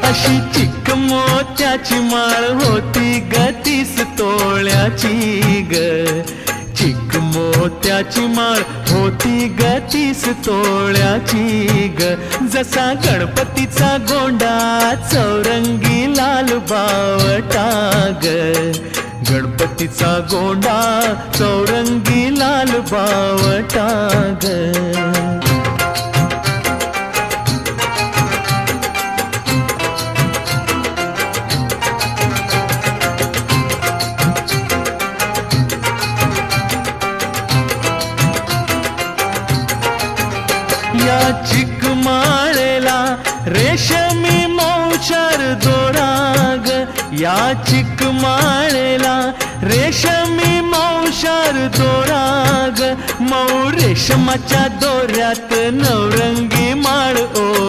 अशी चिक मोत्याची माळ होती ग 30 तोळ्याची ग. चिक मोत्याची माळ होती ग 30 तोळ्याची ग. जसा गणपतीचा गोंडा चौरंगी लाल बावटा ग. गणपतीचा गोंडा चौरंगी लाल बावटा ग. या चिक माळेला रेशमी मौचार दोराग. या चिक माळेला रेशमी मौचार दोराग. मऊ रेशमाच्या दोऱ्यात नवरंगी माळ ओ